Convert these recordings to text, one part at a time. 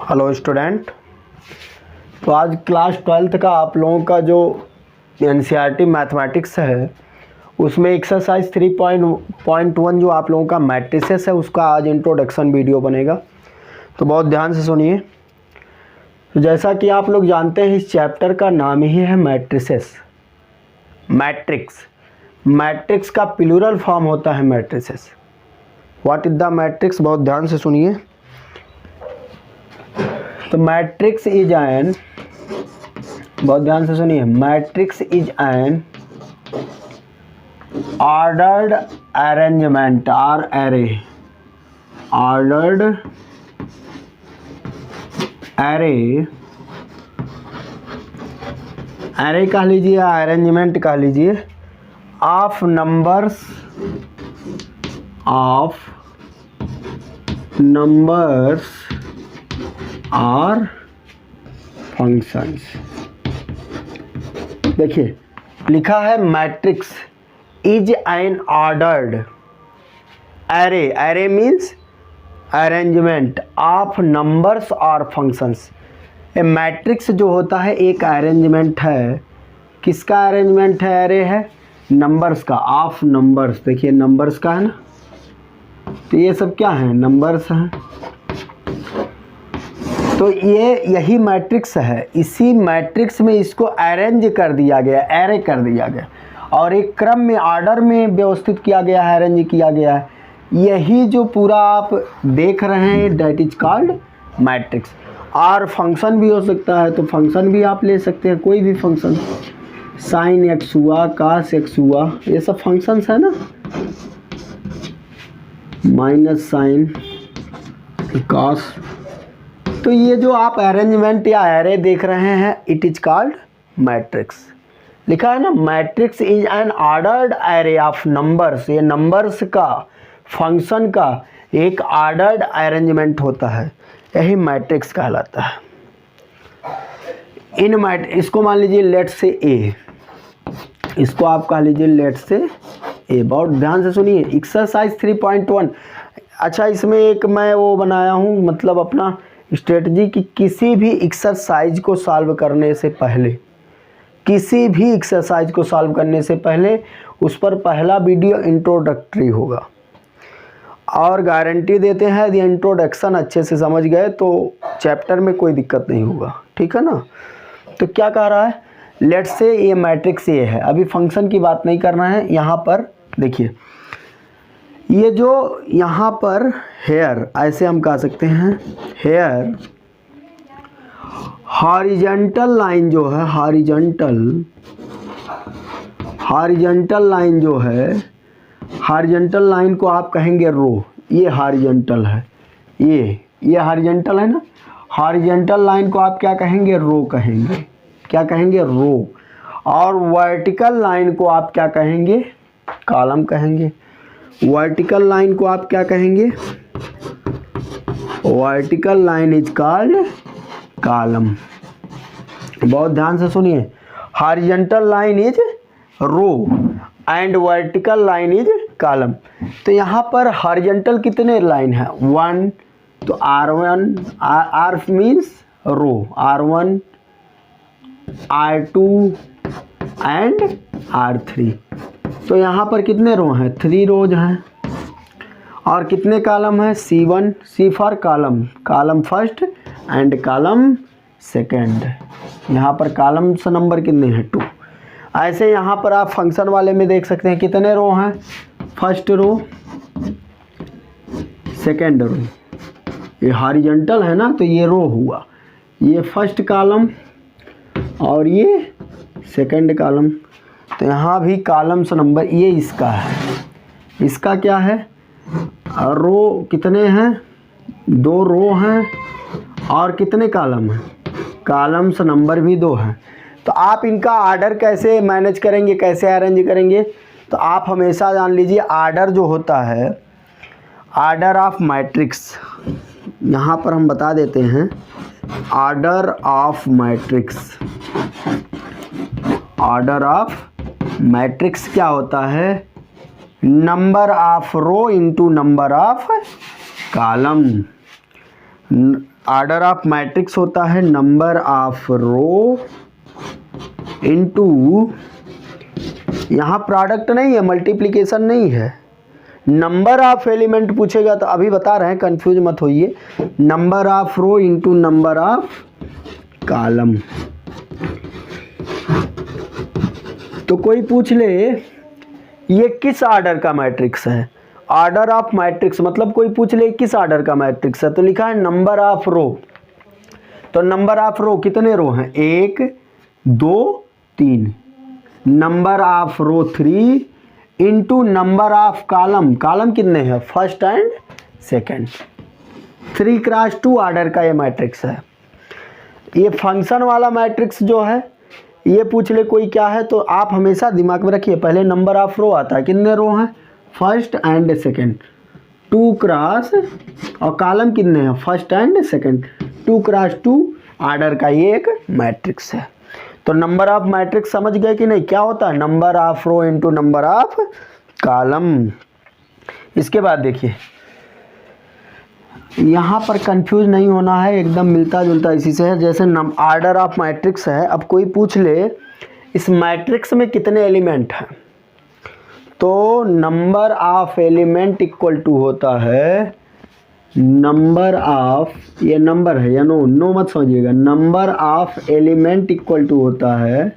Hello student. तो आज class 12th का आप लोगों का जो एनसीईआरटी मैथमेटिक्स है उसमें एक्सरसाइज 3.1 जो आप लोगों का मैट्रिसेस है उसका आज इंट्रोडक्शन वीडियो बनेगा। तो बहुत ध्यान से सुनिए। तो जैसा कि आप लोग जानते हैं इस चैप्टर का नाम ही है मैट्रिसेस। मैट्रिक्स का प्लूरल फॉर्म होता है matrices. What is the matrix, बहुत ध्यान से सुनिए। तो मैट्रिक्स इज एन, बहुत ध्यान से सुनिए, matrix is an ordered arrangement और एरे। ऑर्डर्ड एरे कह लीजिए, अरेंजमेंट कह लीजिए, ऑफ नंबर्स और फंक्शंस। देखिए लिखा है matrix is an ordered array. Array means arrangement of numbers और फंक्शंस। ए मैट्रिक्स जो होता है एक अरेंजमेंट है। किसका अरेंजमेंट है? एरे है नंबर्स का, ऑफ नंबर्स। देखिए नंबर्स का है ना, तो ये सब क्या है? नंबर्स हैं। तो यही मैट्रिक्स है। इसी मैट्रिक्स में इसको अरेंज कर दिया गया, एरे कर दिया गया और एक क्रम में, ऑर्डर में व्यवस्थित किया गया है, अरेंज किया गया है। यही जो पूरा आप देख रहे हैं डेट इज कॉल्ड मैट्रिक्स। और फंक्शन भी हो सकता है, तो फंक्शन भी आप ले सकते हैं, कोई भी फंक्शन। साइन एक्स हुआ, कास एक्स हुआ, ये सब फंक्शंस है ना। माइनस साइन, कास। तो ये जो आप अरेंजमेंट या एरे देख रहे हैं इट इज कॉल्ड मैट्रिक्स। लिखा है ना matrix is an ordered array of numbers. ये नंबर्स का, फंक्शन का एक ऑर्डर्ड अरेंजमेंट होता है, यही मैट्रिक्स कहलाता है। इसको मान लीजिए लेट से ए, इसको आप कह लीजिए लेट से ए। बहुत ध्यान से सुनिए एक्सरसाइज 3.1। अच्छा, इसमें एक मैं वो बनाया हूँ, मतलब अपना स्ट्रेटजी की किसी भी एक्सरसाइज को सॉल्व करने से पहले, किसी भी एक्सरसाइज को सॉल्व करने से पहले उस पर पहला वीडियो इंट्रोडक्टरी होगा। और गारंटी देते हैं यदि इंट्रोडक्शन अच्छे से समझ गए तो चैप्टर में कोई दिक्कत नहीं होगा, ठीक है ना। तो क्या कह रहा है, लेट से ये मैट्रिक्स ये है। अभी फंक्शन की बात नहीं करना है। यहाँ पर देखिए, ये जो यहाँ पर हेयर, ऐसे हम कह सकते हैं हेयर, हॉरिजॉन्टल लाइन जो है, हॉरिजॉन्टल लाइन जो है, हॉरिजॉन्टल लाइन को आप कहेंगे रो। ये हॉरिजॉन्टल है, ये हॉरिजॉन्टल है ना। हॉरिजॉन्टल लाइन को आप क्या कहेंगे? रो कहेंगे। क्या कहेंगे? रो। और वर्टिकल लाइन को आप क्या कहेंगे? कॉलम कहेंगे। वर्टिकल लाइन को आप क्या कहेंगे? Vertical line is called column. बहुत ध्यान से सुनिए, horizontal line is row and vertical line is column. तो यहाँ पर हॉरिजॉन्टल कितने लाइन है? 1। तो R1, R means row, R1, R2 and R3। तो यहाँ पर कितने रो हैं? 3 रोज हैं। और कितने कॉलम हैं? C1, C for column, column first and column second. यहाँ पर कॉलम्स नंबर कितने हैं? 2। ऐसे यहाँ पर आप फंक्शन वाले में देख सकते हैं कितने रो हैं? First row, second row. ये हॉरिजॉन्टल है ना, तो ये रो हुआ, ये फर्स्ट कॉलम और ये सेकेंड कॉलम। तो यहाँ भी कॉलम्स नंबर, ये इसका है, इसका क्या है? रो कितने हैं? 2 रो हैं। और कितने कॉलम हैं? कॉलम्स नंबर भी 2 हैं। तो आप इनका आर्डर कैसे मैनेज करेंगे, कैसे अरेंज करेंगे? तो आप हमेशा जान लीजिए आर्डर जो होता है, आर्डर ऑफ मैट्रिक्स, यहाँ पर हम बता देते हैं order of matrix. Order of matrix क्या होता है? Number of row into number of column. Order of matrix होता है नंबर ऑफ रो इनटू, यहाँ प्रोडक्ट नहीं है, मल्टीप्लिकेशन नहीं है, नंबर ऑफ एलिमेंट पूछेगा तो अभी बता रहे हैं, कंफ्यूज मत होइए, number of row into number of column. तो कोई पूछ ले ये किस ऑर्डर का मैट्रिक्स है, ऑर्डर ऑफ मैट्रिक्स मतलब कोई पूछ ले किस ऑर्डर का मैट्रिक्स है, तो लिखा है नंबर ऑफ रो। तो नंबर ऑफ रो कितने रो हैं, 1 2 3, number of row 3 into number of column, column कितने हैं, first and second, 3 cross 2 order का ये मैट्रिक्स है। ये फंक्शन वाला मैट्रिक्स जो है ये पूछ ले कोई क्या है, तो आप हमेशा दिमाग में रखिए पहले नंबर ऑफ रो आता है, कितने रो हैं, फर्स्ट एंड सेकंड, 2 क्रॉस, और कॉलम कितने हैं, first and second, 2 cross 2 order का ये एक मैट्रिक्स है। तो नंबर ऑफ मैट्रिक्स समझ गए कि नहीं, क्या होता है, number of row into number of column. इसके बाद देखिए यहाँ पर कंफ्यूज नहीं होना है, एकदम मिलता जुलता इसी से है, जैसे ऑर्डर ऑफ मैट्रिक्स है। अब कोई पूछ ले इस मैट्रिक्स में कितने एलिमेंट हैं, तो number of element equal to होता है नंबर ऑफ, ये नंबर है या नो मत समझिएगा, number of element equal to होता है,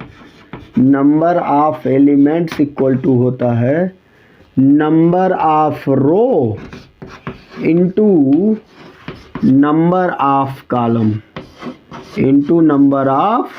number of elements equal to होता है number of row into number of column into number of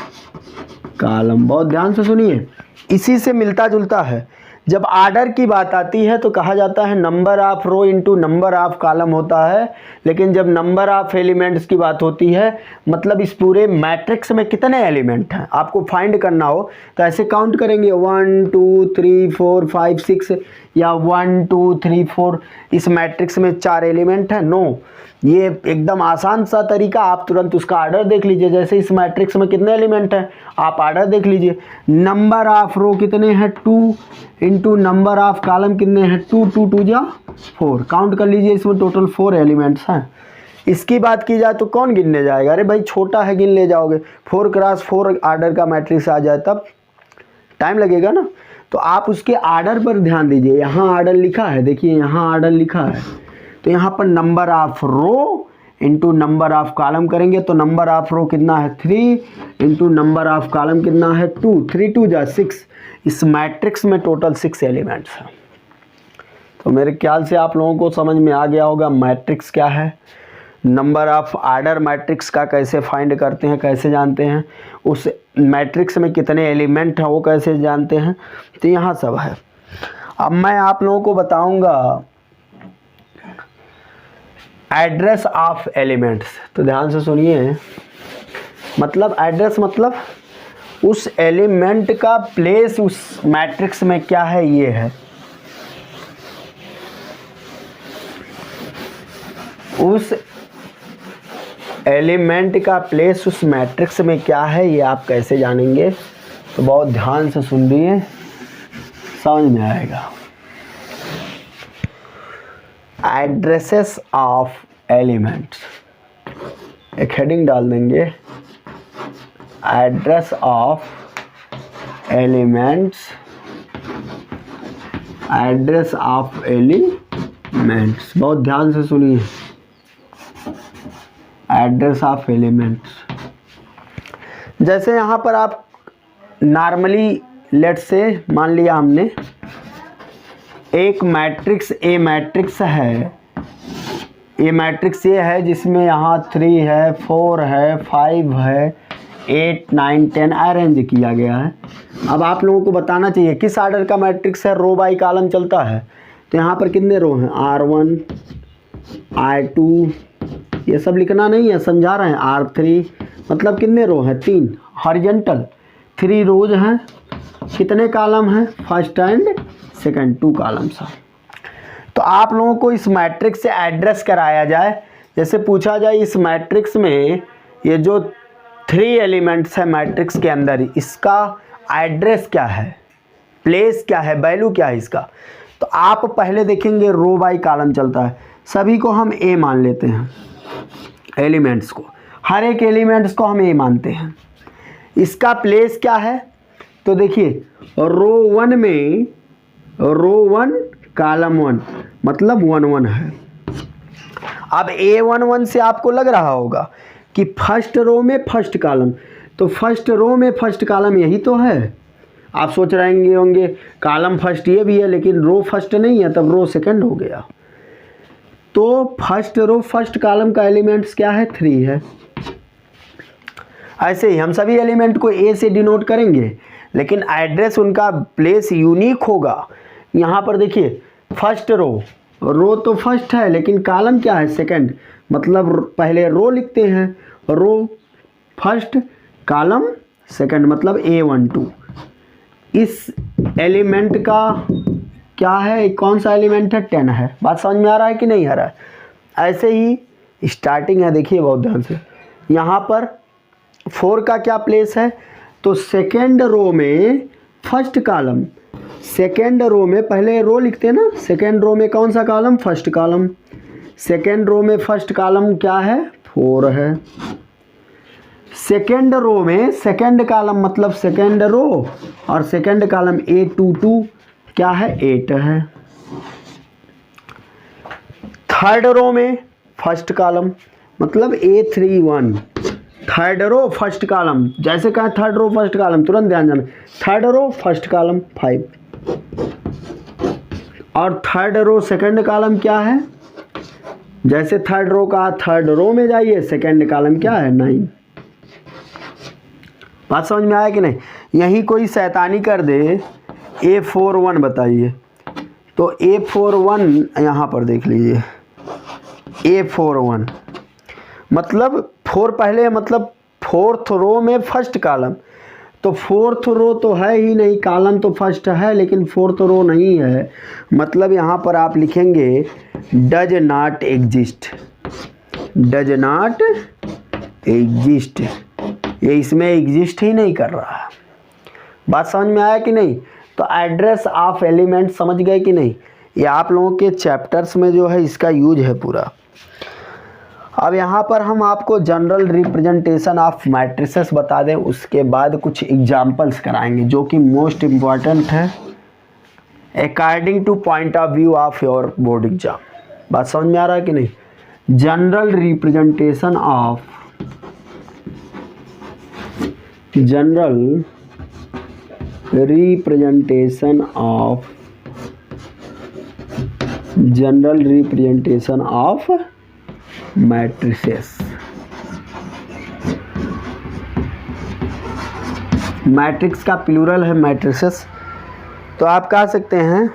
column. बहुत ध्यान से सुनिए, इसी से मिलता जुलता है। जब ऑर्डर की बात आती है तो कहा जाता है number of row into number of column होता है, लेकिन जब नंबर ऑफ एलिमेंट्स की बात होती है मतलब इस पूरे मैट्रिक्स में कितने एलिमेंट हैं आपको फाइंड करना हो तो ऐसे काउंट करेंगे 1 2 3 4 5 6 या 1 2 3 4, इस मैट्रिक्स में 4 एलिमेंट हैं, नो, ये एकदम आसान सा तरीका, आप तुरंत उसका ऑर्डर देख लीजिए। जैसे इस मैट्रिक्स में कितने एलिमेंट हैं आप ऑर्डर देख लीजिए, नंबर ऑफ रो कितने हैं 2 इंटू नंबर ऑफ कॉलम कितने हैं 2 2 2 जा 4, काउंट कर लीजिए, इसमें टोटल 4 एलिमेंट्स हैं। इसकी बात की जाए तो कौन गिनने जाएगा, अरे भाई छोटा है गिन ले जाओगे, 4 क्रॉस 4 ऑर्डर का मैट्रिक्स आ जाए तब टाइम लगेगा ना, तो आप उसके ऑर्डर पर ध्यान दीजिए। यहाँ ऑर्डर लिखा है, देखिए यहाँ ऑर्डर लिखा है, तो यहाँ पर number of row into number of column करेंगे तो नंबर ऑफ रो कितना है 3 इंटू नंबर ऑफ कॉलम कितना है 2, 3 2 जा 6, इस मैट्रिक्स में टोटल 6 एलिमेंट्स हैं। तो मेरे ख्याल से आप लोगों को समझ में आ गया होगा मैट्रिक्स क्या है, नंबर ऑफ ऑर्डर मैट्रिक्स का कैसे फाइंड करते हैं, कैसे जानते हैं, उस मैट्रिक्स में कितने एलिमेंट हैं वो कैसे जानते हैं, तो यहाँ सब है। अब मैं आप लोगों को बताऊंगा एड्रेस ऑफ एलिमेंट्स, तो ध्यान से सुनिए, मतलब एड्रेस मतलब उस एलिमेंट का प्लेस उस मैट्रिक्स में क्या है, ये है, उस एलिमेंट का प्लेस उस मैट्रिक्स में क्या है ये आप कैसे जानेंगे, तो बहुत ध्यान से सुन लिए, समझ में आएगा। एड्रेसेस ऑफ एलिमेंट्स, एक हेडिंग डाल देंगे, address of elements, address of elements, बहुत ध्यान से सुनिए, एड्रेस ऑफ एलिमेंट्स। जैसे यहाँ पर आप नॉर्मली लेट से मान लिया हमने एक मैट्रिक्स ए मैट्रिक्स है, ये मैट्रिक्स ये है जिसमें यहाँ 3 है 4 है 5 है 8 9 10 अरेंज किया गया है। अब आप लोगों को बताना चाहिए किस ऑर्डर का मैट्रिक्स है, रो बाई कॉलम चलता है, तो यहाँ पर कितने रो हैं, R1 R2, ये सब लिखना नहीं है, समझा रहे हैं, R3 मतलब कितने रो हैं 3, हॉरिजॉन्टल 3 रोज हैं, कितने कॉलम हैं, फर्स्ट एंड सेकंड 2 कॉलम्स हैं। तो आप लोगों को इस मैट्रिक्स से एड्रेस कराया जाए, जैसे पूछा जाए इस मैट्रिक्स में ये जो 3 एलिमेंट्स है मैट्रिक्स के अंदर, इसका एड्रेस क्या है, प्लेस क्या है, वैल्यू क्या है इसका, तो आप पहले देखेंगे रो बाई कॉलम चलता है, सभी को हम ए मान लेते हैं, एलिमेंट्स को, हर एक एलिमेंट्स को हम ए मानते हैं। इसका प्लेस क्या है, तो देखिए रो 1 में रो 1 कॉलम 1 मतलब 1 1 है। अब A11 से आपको लग रहा होगा कि फर्स्ट रो में फर्स्ट कॉलम, तो फर्स्ट रो में फर्स्ट कॉलम यही तो है। आप सोच रहे होंगे कॉलम फर्स्ट ये भी है लेकिन रो फर्स्ट नहीं है, तब रो सेकंड हो गया। तो फर्स्ट रो फर्स्ट कॉलम का एलिमेंट्स क्या है, 3 है। ऐसे ही हम सभी एलिमेंट को ए से डिनोट करेंगे, लेकिन एड्रेस उनका प्लेस यूनिक होगा। यहाँ पर देखिए फर्स्ट रो तो फर्स्ट है लेकिन कॉलम क्या है, सेकंड, मतलब पहले रो लिखते हैं, रो फर्स्ट कॉलम सेकंड मतलब A12। इस एलिमेंट का क्या है, कौन सा एलिमेंट है, 10 है। बात समझ में आ रहा है कि नहीं आ रहा है। ऐसे ही स्टार्टिंग है, देखिए बहुत ध्यान से, यहाँ पर 4 का क्या प्लेस है, तो सेकेंड रो में फर्स्ट कॉलम, सेकेंड रो में पहले रो लिखते हैं ना, सेकेंड रो में कौन सा column, first column, second row में फर्स्ट कॉलम क्या है, 4 है। सेकेंड रो में सेकेंड कॉलम मतलब सेकेंड रो और सेकेंड कॉलम A22 क्या है, 8 है। थर्ड रो में फर्स्ट कॉलम मतलब A31, third row first column, जैसे कहा थर्ड रो फर्स्ट कॉलम तुरंत ध्यान देना, थर्ड रो फर्स्ट कॉलम 5 और थर्ड रो सेकंड कॉलम क्या है, जैसे थर्ड रो का थर्ड रो में जाइए, सेकंड कॉलम क्या है, 9। बात समझ में आया कि नहीं। यही कोई शैतानी कर दे A41 बताइए, तो A41 यहाँ पर देख लीजिए, A41 मतलब 4 पहले मतलब फोर्थ रो में फर्स्ट कॉलम, तो फोर्थ रो तो है ही नहीं, कॉलम तो फर्स्ट है लेकिन फोर्थ रो नहीं है, मतलब यहाँ पर आप लिखेंगे does not exist, does not exist, ये इसमें एग्जिस्ट ही नहीं कर रहा है। बात समझ में आया कि नहीं। तो एड्रेस ऑफ एलिमेंट समझ गए कि नहीं, ये आप लोगों के चैप्टर्स में जो है इसका यूज है पूरा। अब यहाँ पर हम आपको जनरल रिप्रेजेंटेशन ऑफ मैट्रिसेस बता दें, उसके बाद कुछ एग्जाम्पल्स कराएंगे जो कि मोस्ट इम्पॉर्टेंट है according to point of view of your board exam. बात समझ में आ रहा है कि नहीं। General representation of, general representation of, general representation of matrices. Matrix का प्लूरल है मैट्रिसेस, तो आप कह सकते हैं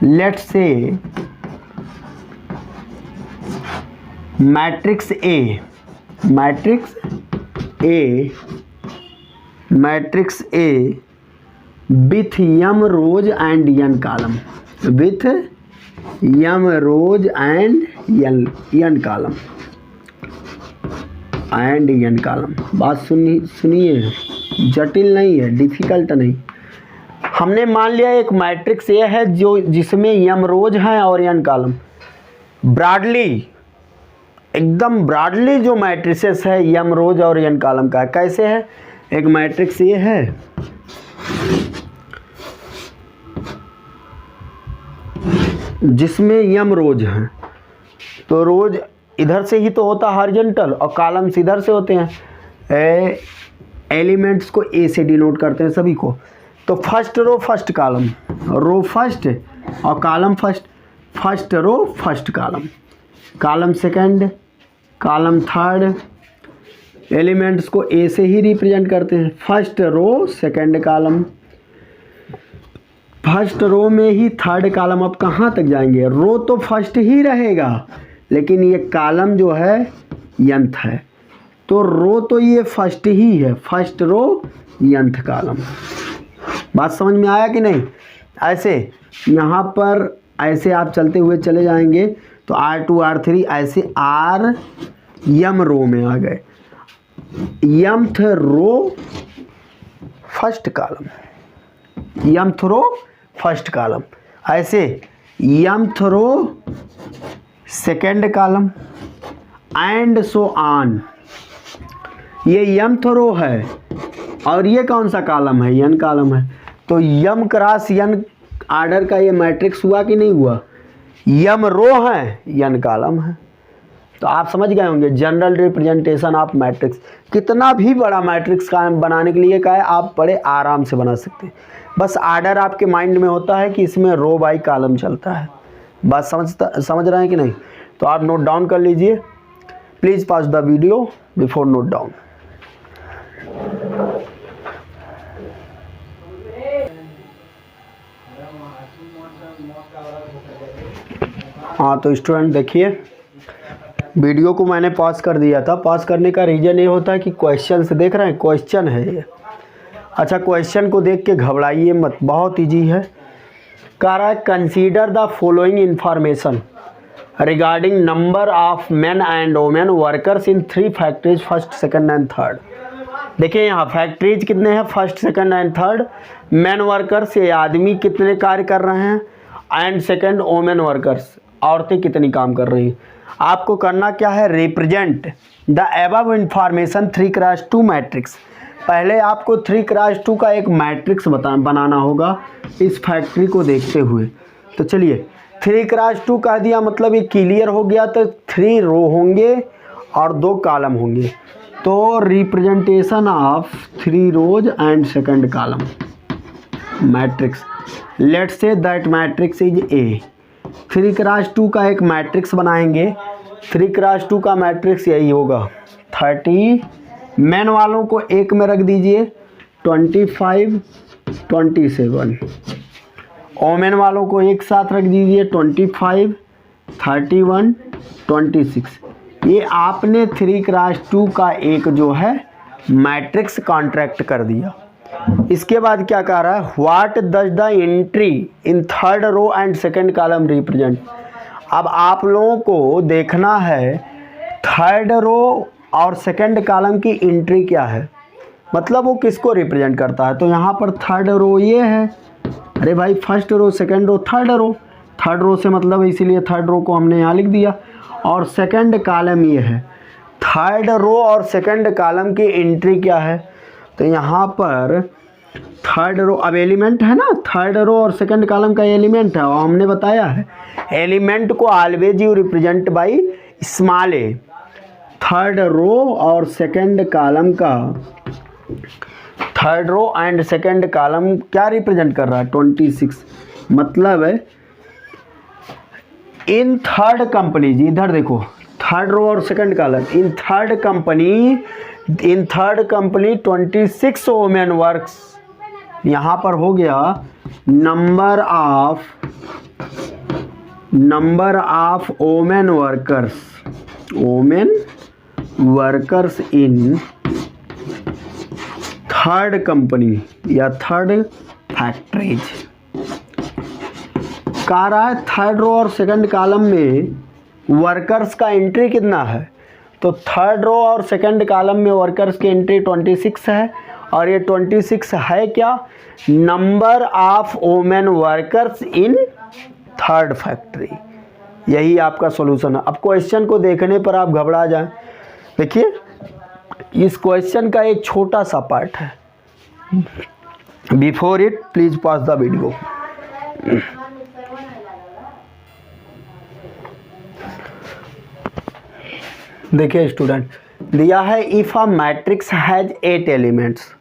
let's say matrix A, matrix A, matrix A with m rows and n column, with m rows and n column, and n column. बात सुनिए, जटिल नहीं है, डिफिकल्ट नहीं। हमने मान लिया एक मैट्रिक्स ये है जो जिसमें m रोज हैं और n कॉलम, ब्रॉडली एकदम ब्रॉडली जो मैट्रिसेस है m रोज और n कॉलम का है। कैसे है, एक मैट्रिक्स ये है, जिसमें m रोज हैं, तो रोज इधर से ही तो होता हॉरिजॉन्टल और कॉलम्स इधर से होते हैं। एलिमेंट्स को ए से डिनोट करते हैं सभी को। तो first row first column, row first और column first, first row first column, column second, column third. Elements को ए से ही रिप्रेजेंट करते हैं, first row second column, first row में ही थर्ड कॉलम। अब कहाँ तक जाएंगे, रो तो फर्स्ट ही रहेगा लेकिन ये कॉलम जो है nth है, तो रो तो ये फर्स्ट ही है, फर्स्ट रो nth कॉलम। बात समझ में आया कि नहीं। ऐसे यहाँ पर ऐसे आप चलते हुए चले जाएंगे तो R2 R3 ऐसे R m रो में आ गए, mth row first column, mth row first column, ऐसे mth row second column, and so on. ये mth रो है और ये कौन सा कॉलम है, n कॉलम है, तो m क्रॉस n आर्डर का ये मैट्रिक्स हुआ कि नहीं हुआ, m रो है n कॉलम है। तो आप समझ गए होंगे जनरल रिप्रेजेंटेशन ऑफ मैट्रिक्स। कितना भी बड़ा मैट्रिक्स का बनाने के लिए क्या है, आप बड़े आराम से बना सकते हैं। बस आर्डर आपके माइंड में होता है कि इसमें रो बाई कॉलम चलता है। बात समझ रहे हैं कि नहीं? तो आप नोट डाउन कर लीजिए। Please pause the video before note down. हाँ तो स्टूडेंट देखिए, वीडियो को मैंने पॉज कर दिया था। पॉज करने का रीज़न ये होता है कि क्वेश्चन से देख रहे हैं, क्वेश्चन है ये। अच्छा, क्वेश्चन को देख के घबराइए मत, बहुत इजी है। कह रहा है consider the following information regarding number of main and women workers in 3 factories first second and third. देखिए यहाँ फैक्ट्रीज कितने हैं, first second and third. Man workers, ये आदमी कितने कार्य कर रहे हैं, एंड सेकंड वोमेन वर्कर्स, औरतें कितनी काम कर रही हैं। आपको करना क्या है, represent the above information 3x2 matrix. पहले आपको 3x2 का एक मैट्रिक्स बनाना होगा इस फैक्ट्री को देखते हुए। तो चलिए 3x2 कर दिया, मतलब ये क्लियर हो गया। तो 3 रो होंगे और 2 कॉलम होंगे। तो representation of 3 rows and second column matrix, let's say that matrix is A. 3x2 का एक मैट्रिक्स बनाएंगे। 3x2 का मैट्रिक्स यही होगा 30। मैन वालों को एक में रख दीजिए 25 27। वोमेन वालों को एक साथ रख दीजिए 25 31 26। ये आपने 3x2 का एक जो है मैट्रिक्स कॉन्ट्रैक्ट कर दिया। इसके बाद क्या कह रहा है, what does the entry in third row and second column represent. अब आप लोगों को देखना है थर्ड रो और सेकंड कॉलम की एंट्री क्या है, मतलब वो किसको रिप्रेजेंट करता है। तो यहाँ पर थर्ड रो ये है, अरे भाई first row second row third row, third row से मतलब इसीलिए थर्ड रो को हमने यहाँ लिख दिया। और सेकंड कॉलम ये है, थर्ड रो और सेकंड कॉलम की एंट्री क्या है। तो यहाँ पर थर्ड रो, अब एलिमेंट है ना, थर्ड रो और सेकंड कॉलम का एलिमेंट है, और हमने बताया है एलिमेंट को always you represent by small a. Third row और सेकंड कॉलम का, third row and second column क्या रिप्रेजेंट कर रहा है, 26। मतलब इन थर्ड कंपनी, इधर देखो थर्ड रो और second column, in third company 26 women works. यहाँ पर हो गया number of women workers in third company या थर्ड फैक्ट्रीज। कह रहा है थर्ड रो और सेकंड कॉलम में वर्कर्स का एंट्री कितना है। तो थर्ड रो और सेकंड कॉलम में वर्कर्स की एंट्री 26 है, और ये 26 है क्या, number of women workers in third factory. यही आपका सॉल्यूशन है। अब क्वेश्चन को देखने पर आप घबरा जाएं। देखिए इस क्वेश्चन का एक छोटा सा पार्ट है। Before it please pause the video. देखिए स्टूडेंट, दिया है if a matrix has 8 elements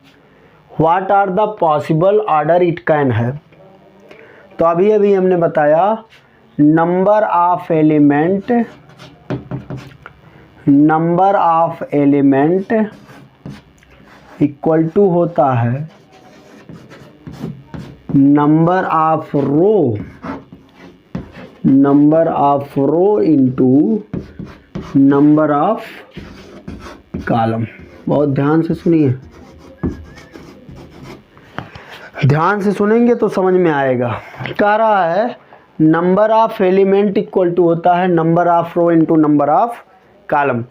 what are the possible order it can have. तो अभी हमने बताया number of element equal to होता है number of row into number of column. बहुत ध्यान से सुनिए, ध्यान से सुनेंगे तो समझ में आएगा। कह रहा है number of element equal to होता है number of row into number of column.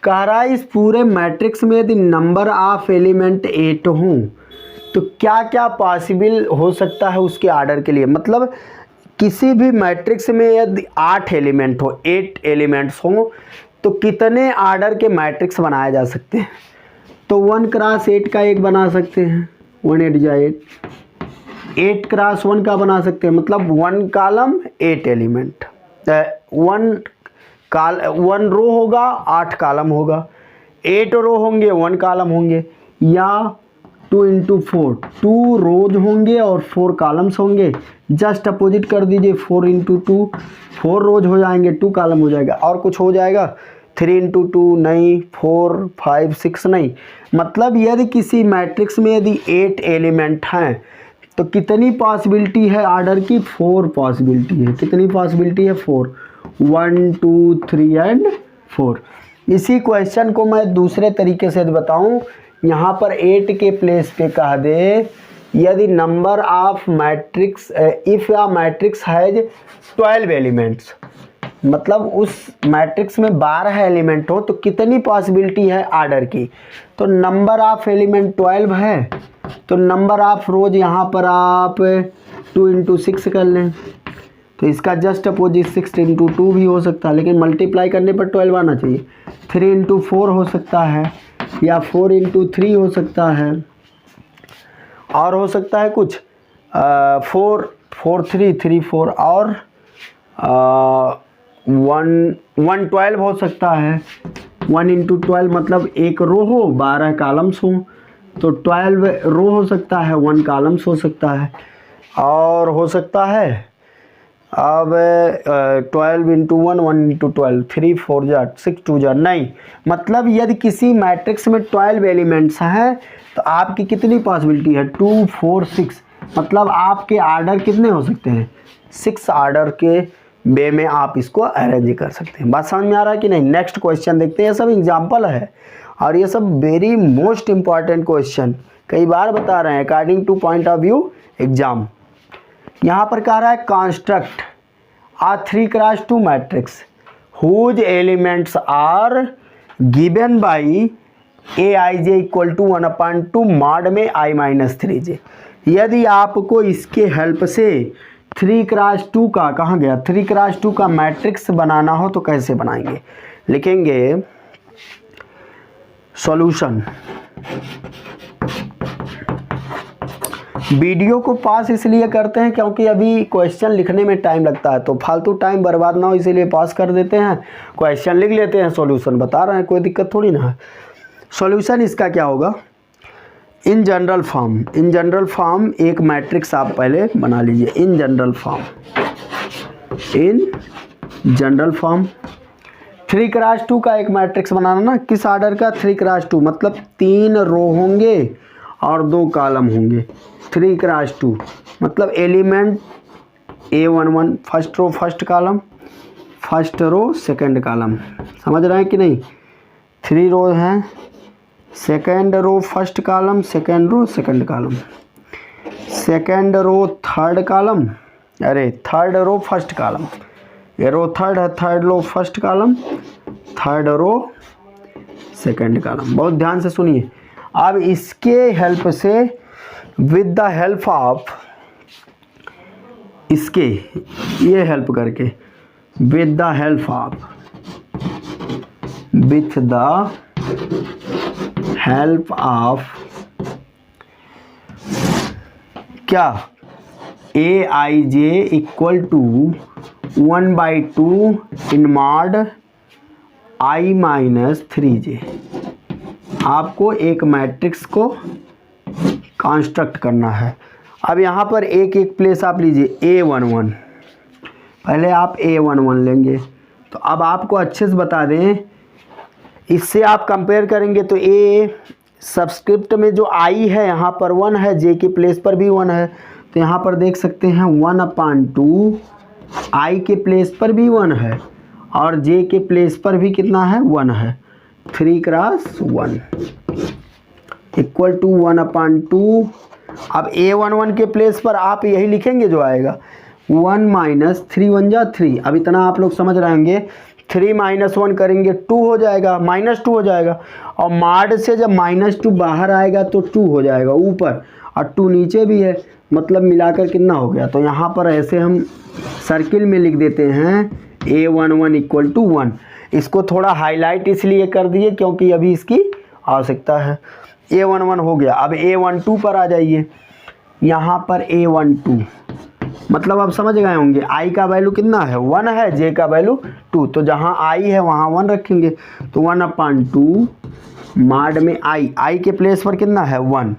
कह रहा है इस पूरे मैट्रिक्स में यदि नंबर ऑफ एलिमेंट 8 हों तो क्या क्या पॉसिबल हो सकता है उसके ऑर्डर के लिए। मतलब किसी भी मैट्रिक्स में यदि 8 एलिमेंट हो, 8 एलिमेंट्स हों, तो कितने आर्डर के मैट्रिक्स बनाए जा सकते हैं? तो 1 क्रॉस 8 का एक बना सकते हैं, 1 8 जा 8 क्रॉस 1 का बना सकते हैं, मतलब 1 कॉलम 8 एलिमेंट, 1 रो होगा 8 कॉलम होगा, 8 रो होंगे 1 कॉलम होंगे, या 2 इंटू 4 2 रोज होंगे और 4 कॉलम्स होंगे। जस्ट अपोजिट कर दीजिए, 4 इंटू 2 4 रोज हो जाएंगे 2 कॉलम हो जाएगा, और कुछ हो जाएगा 3 इंटू 2 नहीं, 4 5 6 नहीं। मतलब यदि किसी मैट्रिक्स में यदि 8 एलिमेंट हैं तो कितनी पॉसिबिलिटी है आर्डर की? 4 पॉसिबिलिटी है। कितनी पॉसिबिलिटी है? 4, 1 2 3 एंड 4। इसी क्वेश्चन को मैं दूसरे तरीके से बताऊं, यहाँ पर 8 के प्लेस पे कह दे यदि नंबर ऑफ मैट्रिक्स इफ़ या मैट्रिक्स हैज 12 एलिमेंट्स, मतलब उस मैट्रिक्स में 12 एलिमेंट हो तो कितनी पॉसिबिलिटी है आर्डर की? तो नंबर ऑफ एलिमेंट 12 है, तो नंबर ऑफ रोज यहाँ पर आप 2 इंटू 6 कर लें, तो इसका जस्ट अपोजिट 6 इंटू 2 भी हो सकता है, लेकिन मल्टीप्लाई करने पर 12 आना चाहिए। 3 इंटू 4 हो सकता है, या 4 इंटू 3 हो सकता है, और हो सकता है कुछ 4 4 3 3 4 और 1 12 हो सकता है। 1 इंटू 12 मतलब एक रो हो 12 कॉलम्स हो, तो 12 रो हो सकता है, 1 कॉलम्स हो सकता है, और हो सकता है अब 12 इंटू 1 1 इंटू 12 3 4 जा 6 2 जा नहीं। मतलब यदि किसी मैट्रिक्स में 12 एलिमेंट्स हैं तो आपकी कितनी पॉसिबिलिटी है? 2 4 6, मतलब आपके आर्डर कितने हो सकते हैं? 6 आर्डर के वे में आप इसको अरेंज कर सकते हैं। बात समझ में आ रहा है कि नहीं? नेक्स्ट क्वेश्चन देखते हैं। ये सब एग्जाम्पल है और ये सब वेरी मोस्ट इम्पॉर्टेंट क्वेश्चन, कई बार बता रहे हैं according to point of view exam. यहाँ पर कह रहा है construct a 3 cross 2 matrix whose elements are given by aij equal to 1/2 mod में i माइनस 3j। यदि आपको इसके हेल्प से 3 क्रॉस 2 का, कहाँ गया 3 क्रॉस 2 का मैट्रिक्स बनाना हो तो कैसे बनाएंगे? लिखेंगे सॉल्यूशन। वीडियो को पास इसलिए करते हैं क्योंकि अभी क्वेश्चन लिखने में टाइम लगता है, तो फालतू टाइम बर्बाद ना हो इसीलिए पास कर देते हैं, क्वेश्चन लिख लेते हैं, सॉल्यूशन बता रहे हैं, कोई दिक्कत थोड़ी ना है। सॉल्यूशन इसका क्या होगा? इन जनरल फॉर्म एक मैट्रिक्स आप पहले बना लीजिए। इन जनरल फॉर्म 3 क्रॉस 2 का एक मैट्रिक्स बनाना ना, किस ऑर्डर का? 3 क्रॉस 2 मतलब 3 रो होंगे और 2 कॉलम होंगे। 3 क्रॉस 2 मतलब element A11 first row first column, first row second column, समझ रहे हैं कि नहीं? 3 रो हैं, second row first column, second row second column, second row third column, अरे थर्ड रो फर्स्ट कॉलम, ये रो थर्ड है, third row first column, third row second column. बहुत ध्यान से सुनिए। अब इसके हेल्प से विद द हेल्प ऑफ इसके ये हेल्प करके विद द हेल्प ऑफ क्या aij equal to 1/2 in mod i minus 3j। आपको एक मैट्रिक्स को कंस्ट्रक्ट करना है। अब यहाँ पर एक एक प्लेस आप लीजिए A11, पहले आप A11 लेंगे, तो अब आपको अच्छे से बता दें, इससे आप कंपेयर करेंगे तो A सब्सक्रिप्ट में जो I है यहाँ पर 1 है, J के प्लेस पर भी 1 है, तो यहाँ पर देख सकते हैं 1/2 I के प्लेस पर भी 1 है और J के प्लेस पर भी कितना है? 1 है। 3 क्रॉस 1 इक्वल टू 1/2। अब A11 के प्लेस पर आप यही लिखेंगे जो आएगा 1 माइनस 3 1 जा 3। अब इतना आप लोग समझ रहे होंगे, 3 माइनस 1 करेंगे 2 हो जाएगा, -2 हो जाएगा, और माड से जब -2 बाहर आएगा तो 2 हो जाएगा ऊपर, और 2 नीचे भी है, मतलब मिलाकर कितना हो गया? तो यहाँ पर ऐसे हम सर्किल में लिख देते हैं A11 इक्वल टू 1। इसको थोड़ा हाईलाइट इसलिए कर दिए क्योंकि अभी इसकी आवश्यकता है। A11 हो गया। अब A12 पर आ जाइए। यहाँ पर A12 मतलब आप समझ गए होंगे, I का वैल्यू कितना है 1 है, J का वैल्यू 2, तो जहाँ I है वहाँ 1 रखेंगे, तो 1/2 माड में I के प्लेस पर कितना है 1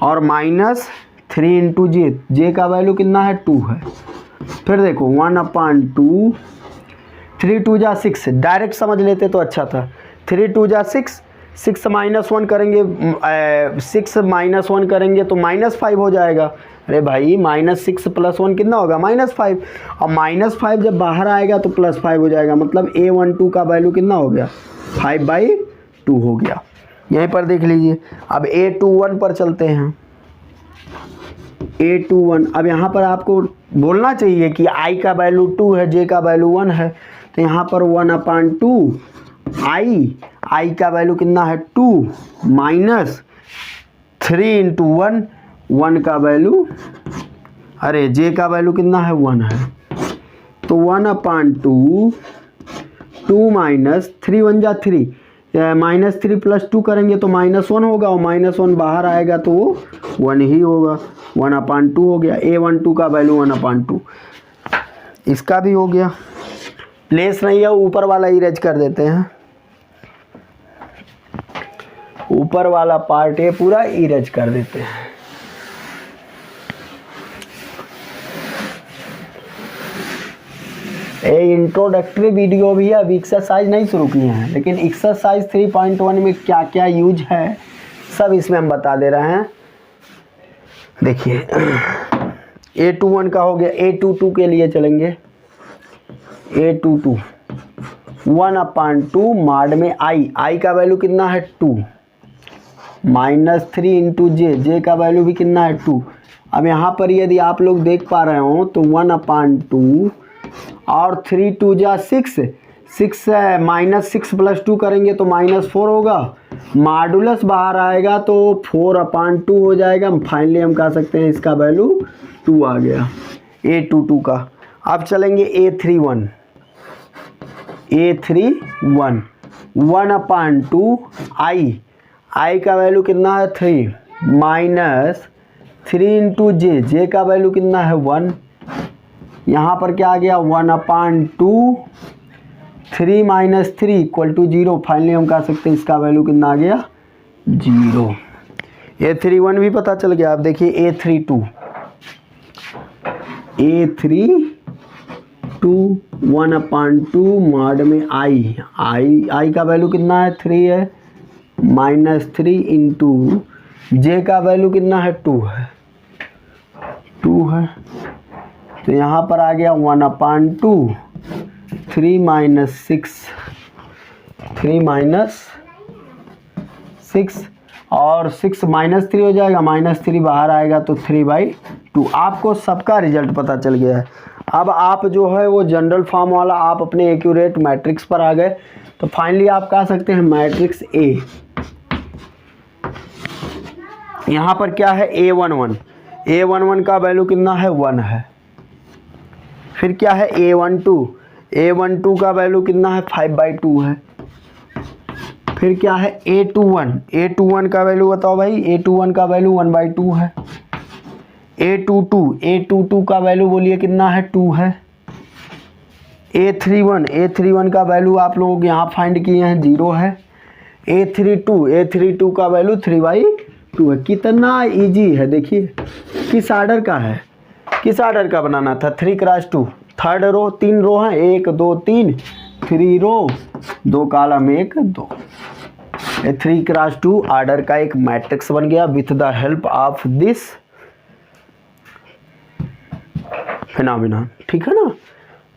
और -3 इंटू J का वैल्यू कितना है 2 है। फिर देखो 1/2 3 2 जा 6, डायरेक्ट समझ लेते तो अच्छा था। 3 2 जा 6, 6 -1 करेंगे 6 -1 करेंगे तो -5 हो जाएगा। अरे भाई -6 + 1 कितना होगा -5, और -5 जब बाहर आएगा तो +5 हो जाएगा, मतलब A12 का वैल्यू कितना हो गया 5/2 हो गया। यहीं पर देख लीजिए। अब A21 पर चलते हैं। A21 अब यहाँ पर आपको बोलना चाहिए कि I का वैल्यू 2 है, J का वैल्यू 1 है, तो यहाँ पर 1/2 I का वैल्यू कितना है 2 -3 इंटू 1 का वैल्यू, अरे J का वैल्यू कितना है 1 है, तो 1/2 2 -3 1 जा 3, -3 + 2 करेंगे तो -1 होगा, और -1 बाहर आएगा तो वो 1 ही होगा। 1/2 हो गया। A12 का वैल्यू 1/2। इसका भी हो गया। प्लेस नहीं है, ऊपर वाला इरेज कर देते हैं। ऊपर वाला पार्ट ये पूरा इरेज कर देते हैं। ये इंट्रोडक्टरी वीडियो भी है, अभी एक्सरसाइज नहीं शुरू किए हैं, लेकिन एक्सरसाइज 3.1 में क्या क्या यूज है सब इसमें हम बता दे रहे हैं। देखिए A21 का हो गया। A22 के लिए चलेंगे। A22 1/2 माड में I का वैल्यू कितना है 2 -3 इंटू J का वैल्यू भी कितना है 2। अब यहाँ पर यदि आप लोग देख पा रहे हो तो 1/2 और 3 2 जा 6, -6 + 2 करेंगे तो -4 होगा, मॉडुलस बाहर आएगा तो 4/2 हो जाएगा। फाइनली हम कह सकते हैं इसका वैल्यू 2 आ गया A22 का। अब चलेंगे A31 1/2 I का वैल्यू कितना है 3 -3 इंटू J का वैल्यू कितना है 1। यहाँ पर क्या आ गया 1/2 3 - 3 = 0। फाइनली हम कह सकते हैं इसका वैल्यू कितना आ गया 0। A31 भी पता चल गया। अब देखिए A32 1/2 माड में I का वैल्यू कितना है 3 है, -3 इंटू J का वैल्यू कितना है 2 है, तो यहाँ पर आ गया 1/2 3 -6 और 6 -3 हो जाएगा, -3 बाहर आएगा तो 3/2। आपको सबका रिजल्ट पता चल गया है। अब आप जो है वो जनरल फॉर्म वाला आप अपने एक्यूरेट मैट्रिक्स पर आ गए, तो फाइनली आप कह सकते हैं मैट्रिक्स A। यहाँ पर क्या है A11 का वैल्यू कितना है 1 है। फिर क्या है A12 का वैल्यू कितना है 5/2 है। फिर क्या है A21 का वैल्यू बताओ भाई। A21 का वैल्यू 1/2 है। A22 का वैल्यू बोलिए कितना है 2 है। A31 का वैल्यू आप लोग यहाँ फाइंड किए हैं 0 है। A32 का वैल्यू 3/2 है। कितना इजी है देखिए। किस आर्डर का है, किस आर्डर का बनाना था 3 × 2, थर्ड रो, 3 रो हैं 1 2 3, 3 रो 2 कॉलम 1 2। 3 × 2 आर्डर का एक मैट्रिक्स बन गया with the help of this phenomenon. ठीक है ना,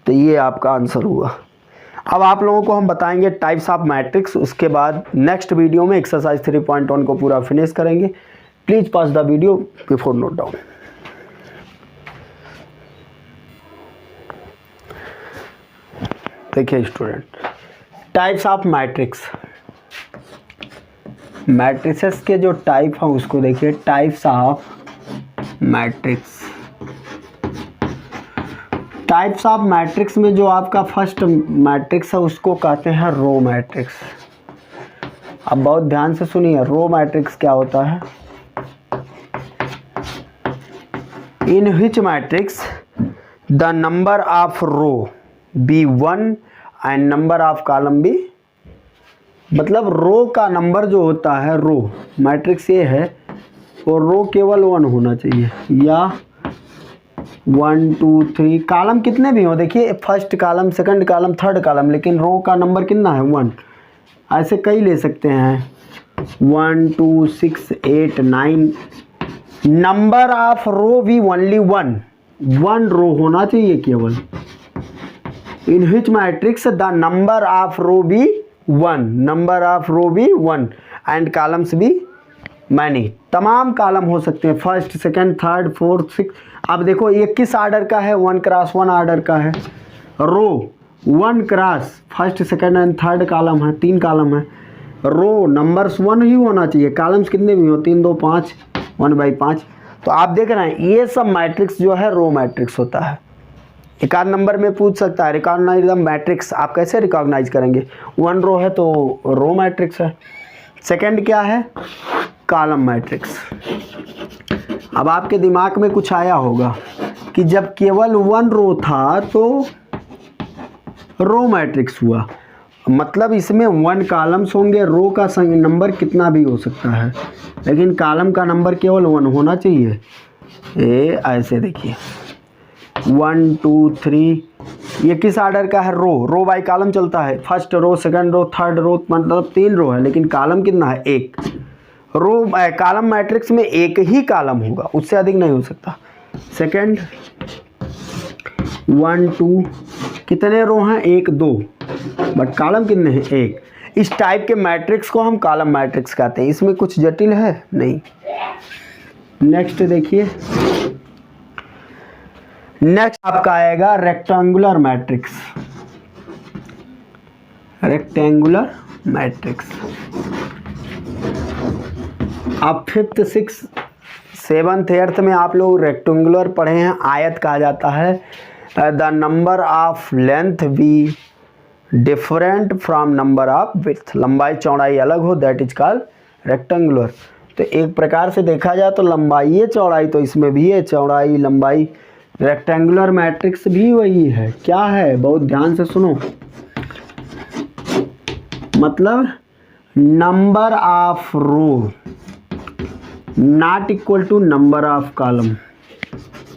तो ये आपका आंसर हुआ। अब आप लोगों को हम बताएंगे टाइप्स ऑफ मैट्रिक्स, उसके बाद नेक्स्ट वीडियो में एक्सरसाइज 3.1 को पूरा फिनिश करेंगे। Please pause the video before note down. देखिए student, types of matrix, matrices के जो टाइप हैं उसको देखिए। Types of matrix, types of matrix में जो आपका फर्स्ट मैट्रिक्स है उसको कहते हैं रो मैट्रिक्स। अब बहुत ध्यान से सुनिए, रो मैट्रिक्स क्या होता है। In which matrix the number of row be 1 and number of column be, मतलब रो का नंबर जो होता है, रो मैट्रिक्स ये है और रो केवल 1 होना चाहिए, या 1 2 3 कॉलम कितने भी हो, देखिए first column, second column, third column, लेकिन रो का नंबर कितना है 1। ऐसे कई ले सकते हैं 1 2 6 8 9। नंबर ऑफ रो भी ओनली 1 रो होना चाहिए केवल। In which matrix the number of row be 1, number of row be 1 and columns भी मैनी, तमाम कॉलम हो सकते हैं, first second third fourth six. अब देखो ये किस ऑर्डर का है, 1 क्रॉस 1 ऑर्डर का है। रो 1 cross first second and third column है, 3 कॉलम है। रो नंबर्स 1 ही होना चाहिए, कॉलम्स कितने भी हो, 3 2 5, 1/5। तो आप देख रहे हैं ये सब मैट्रिक्स जो है रो मैट्रिक्स होता है। एक आध नंबर में पूछ सकता है रिकॉग्नाइज द मैट्रिक्स, आप कैसे रिकॉग्नाइज करेंगे, 1 रो है तो रो मैट्रिक्स है। सेकंड क्या है, कॉलम मैट्रिक्स। अब आपके दिमाग में कुछ आया होगा कि जब केवल 1 रो था तो रो मैट्रिक्स हुआ, मतलब इसमें 1 कॉलम्स होंगे, रो का नंबर कितना भी हो सकता है, लेकिन कॉलम का नंबर केवल 1 होना चाहिए। ये ऐसे देखिए 1 2 3, ये किस ऑर्डर का है, रो बाय कॉलम चलता है, first row second row third row, मतलब 3 रो है, लेकिन कॉलम कितना है 1। रो कॉलम मैट्रिक्स में एक ही कॉलम होगा, उससे अधिक नहीं हो सकता। सेकंड 1 2, कितने रो हैं 1 2, बट कॉलम कितने हैं 1। इस टाइप के मैट्रिक्स को हम कॉलम मैट्रिक्स कहते हैं, इसमें कुछ जटिल है नहीं। नेक्स्ट देखिए, नेक्स्ट आपका आएगा रेक्टेंगुलर मैट्रिक्स। रेक्टेंगुलर मैट्रिक्स अब 5th 6th 7th 8th में आप लोग रेक्टेंगुलर पढ़े हैं। आयत कहा जाता है the number of length be different from number of width, लंबाई चौड़ाई अलग हो, दैट इज कॉल्ड रेक्टेंगुलर। तो एक प्रकार से देखा जाए तो लंबाई है चौड़ाई, तो इसमें भी है चौड़ाई लंबाई। रेक्टेंगुलर मैट्रिक्स भी वही है, क्या है, बहुत ध्यान से सुनो, मतलब number of row not equal to number of column,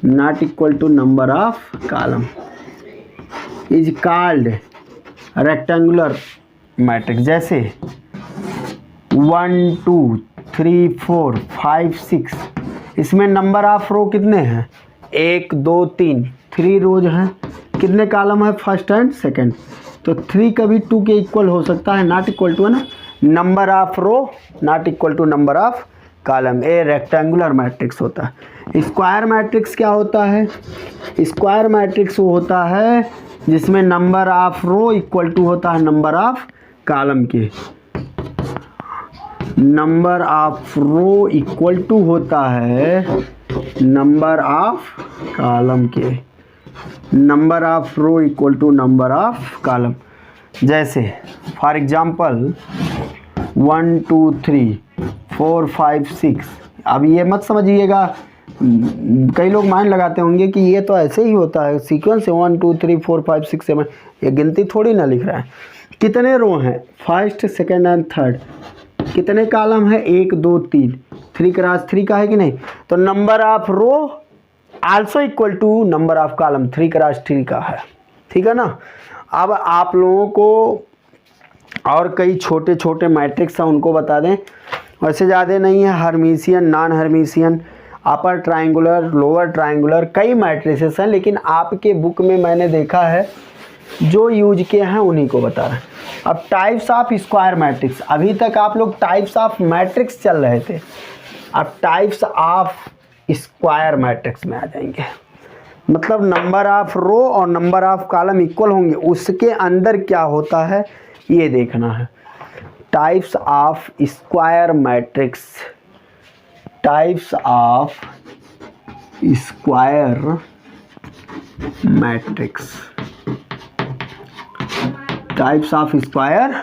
not equal to number of column is called rectangular matrix. जैसे 1 2 3 4 5 6, इसमें नंबर ऑफ रो कितने हैं 1 2 3, 3 रोज हैं, कितने कॉलम है फर्स्ट एंड सेकंड, तो 3 कभी 2 के इक्वल हो सकता है, नॉट इक्वल टू है ना, number of row not equal to number of column, ये रेक्टेंगुलर मैट्रिक्स होता है। स्क्वायर मैट्रिक्स क्या होता है, स्क्वायर मैट्रिक्स वो होता है जिसमें number of row equal to होता है नंबर ऑफ कॉलम के, number of row equal to होता है नंबर ऑफ कॉलम के, number of row equal to number of column. जैसे फॉर एग्जांपल 1 2 3 4 5 6, अब ये मत समझिएगा, कई लोग माइंड लगाते होंगे कि ये तो ऐसे ही होता है सीक्वेंस से 1 2 3 4 5 6 7, ये गिनती थोड़ी ना लिख रहा है। कितने रो हैं फर्स्ट सेकंड एंड थर्ड, कितने कॉलम है 1 2 3, 3 क्रॉस 3 का है कि नहीं, तो number of row also equal to number of column 3 cross 3 का है, ठीक है ना। अब आप लोगों को और कई छोटे छोटे मैट्रिक्स हैं उनको बता दें, वैसे ज़्यादा नहीं है, Hermitian non Hermitian upper triangular lower triangular कई मैट्रिसेस हैं, लेकिन आपके बुक में मैंने देखा है जो यूज किए हैं उन्हीं को बता रहे हैं। अब टाइप्स ऑफ स्क्वायर मैट्रिक्स, अभी तक आप लोग टाइप्स ऑफ मैट्रिक्स चल रहे थे, अब टाइप्स ऑफ स्क्वायर मैट्रिक्स में आ जाएंगे, मतलब नंबर ऑफ रो और नंबर ऑफ कॉलम इक्वल होंगे, उसके अंदर क्या होता है ये देखना है। Types of square matrix, types of square matrix, types of square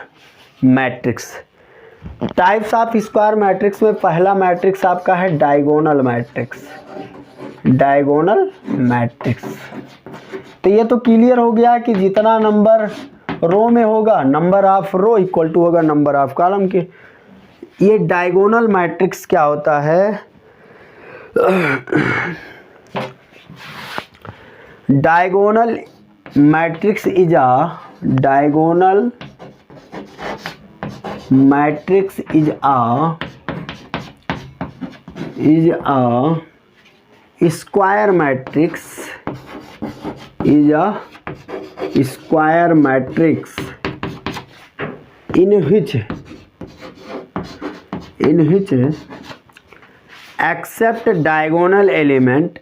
matrix. Types of square matrix में पहला मैट्रिक्स आपका है डायगोनल मैट्रिक्स। डायगोनल मैट्रिक्स, तो ये तो क्लियर हो गया कि जितना नंबर रो में होगा number of row equal to होगा नंबर ऑफ कॉलम के। ये डायगोनल मैट्रिक्स क्या होता है? Diagonal matrix is a diagonal matrix is a square matrix, is a square matrix in which accept diagonal element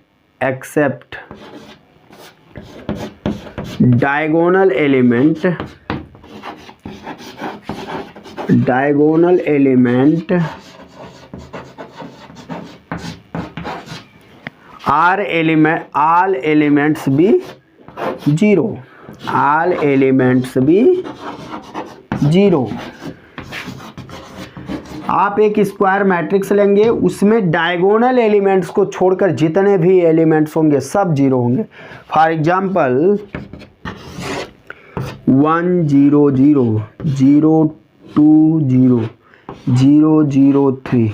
all elements be zero, all elements भी zero. आप एक square matrix लेंगे, उसमें डायगोनल एलिमेंट्स को छोड़कर जितने भी एलिमेंट्स होंगे सब जीरो होंगे। फॉर एग्जांपल 1 0 0 0 2 0 0 0 3,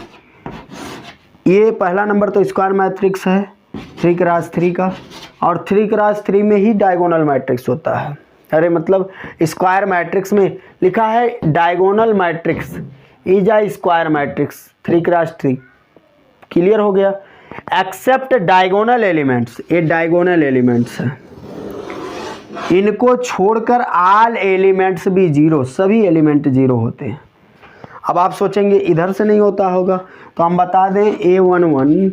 ये पहला नंबर तो स्क्वायर मैट्रिक्स है 3 क्रॉस 3 का, और 3 क्रॉस 3 में ही डायगोनल मैट्रिक्स होता है। अरे मतलब स्क्वायर मैट्रिक्स में लिखा है diagonal matrix is a square matrix 3 cross 3, clear हो गया। एक्सेप्ट डायगोनल एलिमेंट्स, ये डायगोनल एलिमेंट्स है, इनको छोड़कर ऑल एलिमेंट्स भी जीरो, सभी एलिमेंट जीरो होते हैं। अब आप सोचेंगे इधर से नहीं होता होगा, तो हम बता दें A11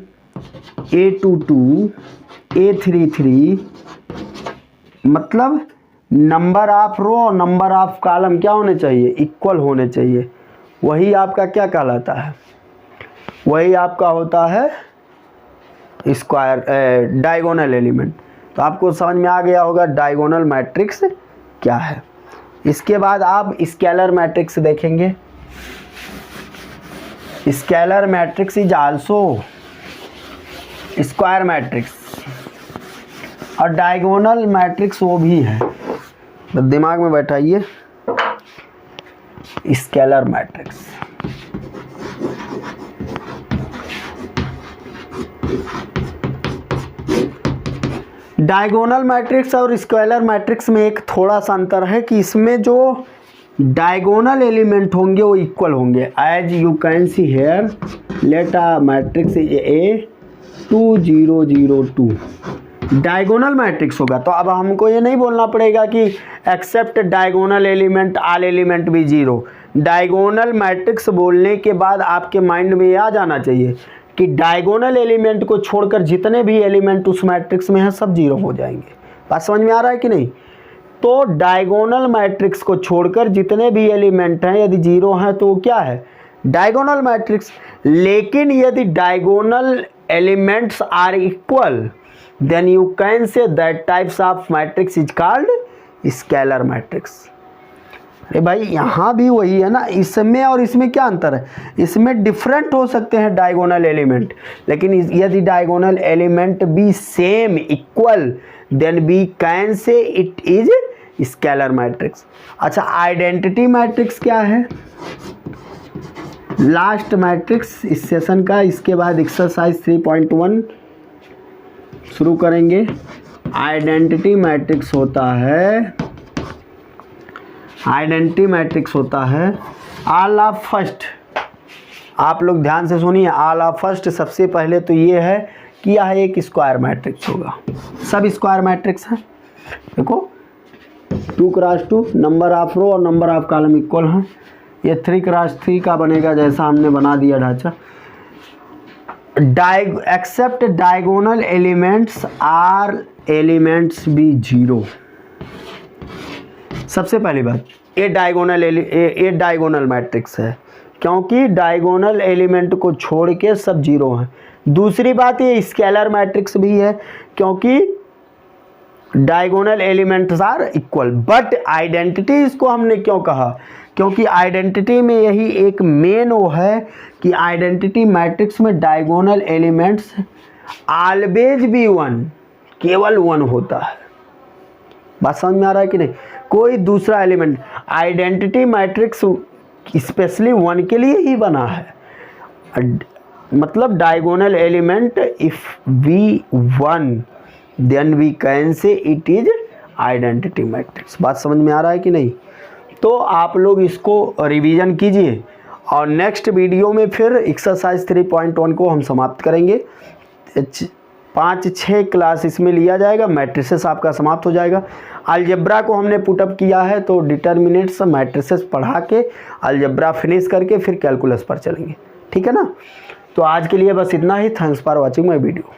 A22 A33 मतलब नंबर ऑफ रो और नंबर ऑफ कॉलम क्या होने चाहिए? इक्वल होने चाहिए। वही आपका क्या कहलाता है? वही आपका होता है स्क्वायर डायगोनल एलिमेंट। तो आपको समझ में आ गया होगा डायगोनल मैट्रिक्स क्या है। इसके बाद आप स्केलर मैट्रिक्स देखेंगे। Scalar matrix is also square matrix, और डायगोनल मैट्रिक्स वो भी है, तो दिमाग में बैठाइए स्केलर मैट्रिक्स। डायगोनल मैट्रिक्स और स्केलर मैट्रिक्स में एक थोड़ा सा अंतर है कि इसमें जो डायगोनल एलिमेंट होंगे वो इक्वल होंगे। As you can see here let a matrix A 2 0 0 2 diagonal matrix होगा। तो अब हमको ये नहीं बोलना पड़ेगा कि except diagonal element all element भी जीरो। डायगोनल मैट्रिक्स बोलने के बाद आपके माइंड में ये आ जाना चाहिए कि डायगोनल एलिमेंट को छोड़कर जितने भी एलिमेंट उस मैट्रिक्स में हैं सब जीरो हो जाएंगे। बात समझ में आ रहा है कि नहीं? तो डायगोनल मैट्रिक्स को छोड़कर जितने भी एलिमेंट हैं यदि जीरो हैं तो क्या है? Diagonal matrix. लेकिन यदि diagonal elements are equal then you can say that types of matrix is called scalar matrix। अरे भाई यहाँ भी वही है ना, इसमें और इसमें क्या अंतर है? इसमें डिफरेंट हो सकते हैं डायगोनल एलिमेंट, लेकिन यदि डायगोनल एलिमेंट भी same equal then we can say it is scalar matrix. अच्छा, आइडेंटिटी मैट्रिक्स क्या है? लास्ट मैट्रिक्स इस सेशन का, इसके बाद एक्सरसाइज 3.1 शुरू करेंगे। आइडेंटिटी मैट्रिक्स होता है, आइडेंटिटी मैट्रिक्स होता है ऑल ऑफ फर्स्ट। आप लोग ध्यान से सुनिए, ऑल ऑफ फर्स्ट सबसे पहले तो ये है कि यह एक स्क्वायर मैट्रिक्स होगा। सब स्क्वायर मैट्रिक्स हैं। देखो 2 क्रॉस 2 नंबर ऑफ रो और नंबर ऑफ कॉलम इक्वल हैं। ये 3 क्रॉस 3 का बनेगा जैसा हमने बना दिया ढांचा। Except diagonal elements are elements be zero. सबसे पहली बात, ये डायगोनल मैट्रिक्स है क्योंकि डायगोनल एलिमेंट को छोड़ के सब जीरो हैं। दूसरी बात, ये स्केलर मैट्रिक्स भी है क्योंकि diagonal elements are equal, but identity इसको हमने क्यों कहा, क्योंकि आइडेंटिटी में यही एक मेन वो है कि आइडेंटिटी मैट्रिक्स में डायगोनल एलिमेंट्स ऑलवेज भी वन, केवल वन होता है। बात समझ में आ रहा है कि नहीं, कोई दूसरा element, identity matrix specially one के लिए ही बना है, मतलब diagonal element if we one then we can say it is identity matrix. बात समझ में आ रहा है कि नहीं। तो आप लोग इसको रिवीजन कीजिए और नेक्स्ट वीडियो में फिर एक्सरसाइज 3.1 को हम समाप्त करेंगे। 5-6 क्लास इसमें लिया जाएगा, मैट्रिसेस आपका समाप्त हो जाएगा। अलजेब्रा को हमने पुटअप किया है, तो डिटर्मिनेंट्स मैट्रिसेस पढ़ा के अलजेब्रा फिनिश करके फिर कैलकुलस पर चलेंगे, ठीक है ना। तो आज के लिए बस इतना ही। Thanks for watching my video.